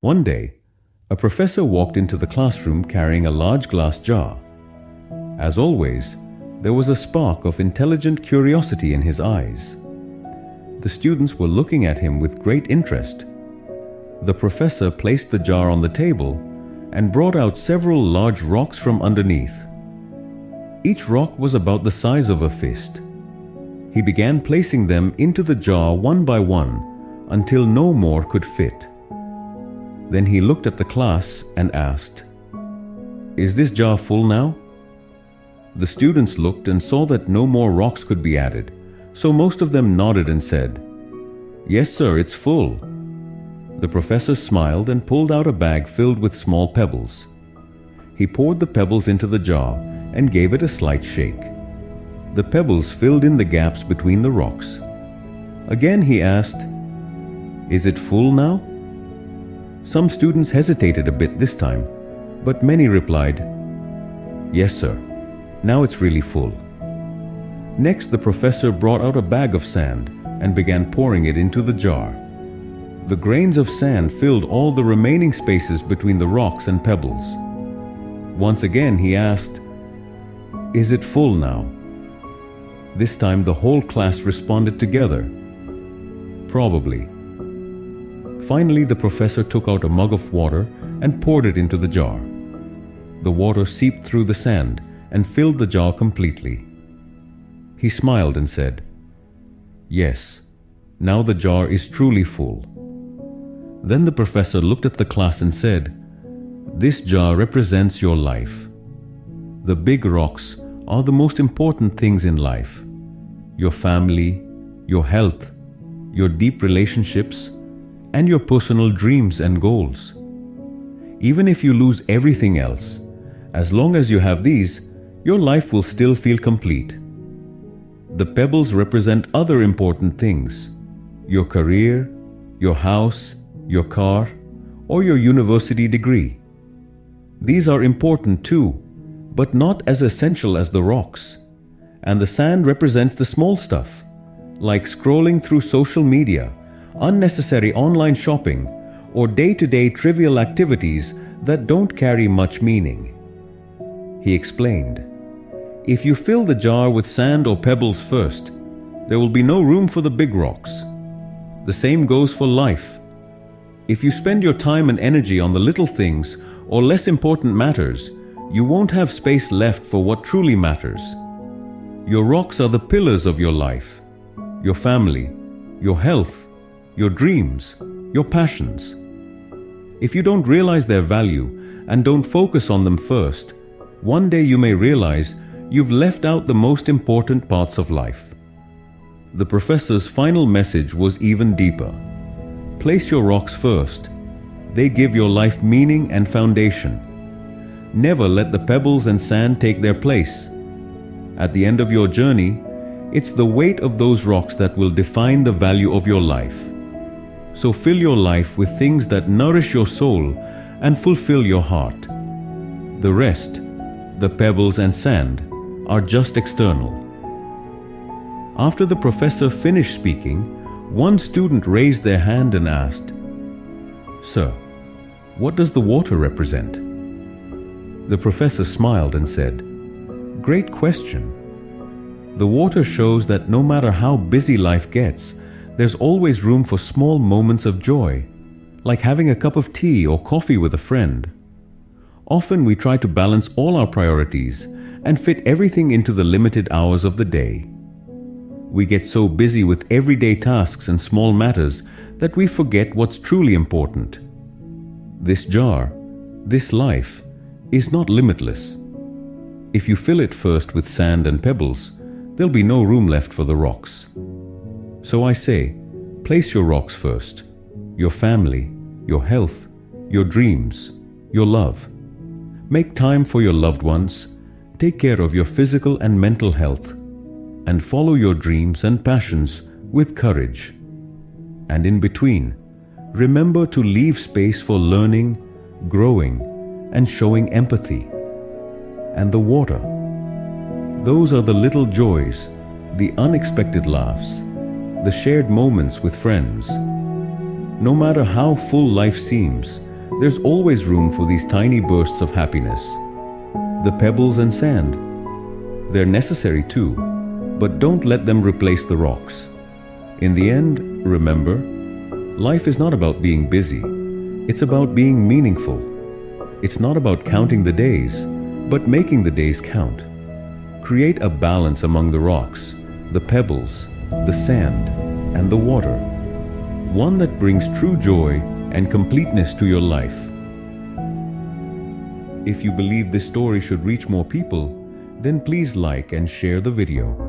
One day, a professor walked into the classroom carrying a large glass jar. As always, there was a spark of intelligent curiosity in his eyes. The students were looking at him with great interest. The professor placed the jar on the table and brought out several large rocks from underneath. Each rock was about the size of a fist. He began placing them into the jar one by one until no more could fit. Then he looked at the class and asked, "Is this jar full now?" The students looked and saw that no more rocks could be added, so most of them nodded and said, "Yes, sir, it's full." The professor smiled and pulled out a bag filled with small pebbles. He poured the pebbles into the jar and gave it a slight shake. The pebbles filled in the gaps between the rocks. Again he asked, "Is it full now?" Some students hesitated a bit this time, but many replied, "Yes, sir. Now it's really full." Next, the professor brought out a bag of sand and began pouring it into the jar. The grains of sand filled all the remaining spaces between the rocks and pebbles. Once again he asked, "Is it full now?" This time the whole class responded together, "Probably." Finally, the professor took out a mug of water and poured it into the jar. The water seeped through the sand and filled the jar completely. He smiled and said, "Yes, now the jar is truly full." Then the professor looked at the class and said, "This jar represents your life. The big rocks are the most important things in life. Your family, your health, your deep relationships, and your personal dreams and goals. Even if you lose everything else, as long as you have these, your life will still feel complete. The pebbles represent other important things: your career, your house, your car, or your university degree. These are important too, but not as essential as the rocks. And the sand represents the small stuff, like scrolling through social media, unnecessary online shopping, or day-to-day trivial activities that don't carry much meaning." He explained, "If you fill the jar with sand or pebbles first, there will be no room for the big rocks. The same goes for life. If you spend your time and energy on the little things or less important matters, you won't have space left for what truly matters. Your rocks are the pillars of your life, your family, your health, your dreams, your passions. If you don't realize their value and don't focus on them first, one day you may realize you've left out the most important parts of life." The professor's final message was even deeper. Place your rocks first. They give your life meaning and foundation. Never let the pebbles and sand take their place. At the end of your journey, it's the weight of those rocks that will define the value of your life. So fill your life with things that nourish your soul and fulfill your heart. The rest, the pebbles and sand, are just external. After the professor finished speaking, one student raised their hand and asked, "Sir, what does the water represent?" The professor smiled and said, "Great question. The water shows that no matter how busy life gets, there's always room for small moments of joy, like having a cup of tea or coffee with a friend. Often we try to balance all our priorities and fit everything into the limited hours of the day. We get so busy with everyday tasks and small matters that we forget what's truly important. This jar, this life, is not limitless. If you fill it first with sand and pebbles, there'll be no room left for the rocks. So I say, place your rocks first: your family, your health, your dreams, your love. Make time for your loved ones, take care of your physical and mental health, and follow your dreams and passions with courage. And in between, remember to leave space for learning, growing, and showing empathy. And the water. Those are the little joys, the unexpected laughs, the shared moments with friends. No matter how full life seems, There's always room for these tiny bursts of happiness. The pebbles and sand. They're necessary too, but don't let them replace the rocks. In the end, remember, life is not about being busy. It's about being meaningful. It's not about counting the days, but making the days count. Create a balance among the rocks, the pebbles, the sand, and the water. One that brings true joy and completeness to your life. If you believe this story should reach more people, then please like and share the video.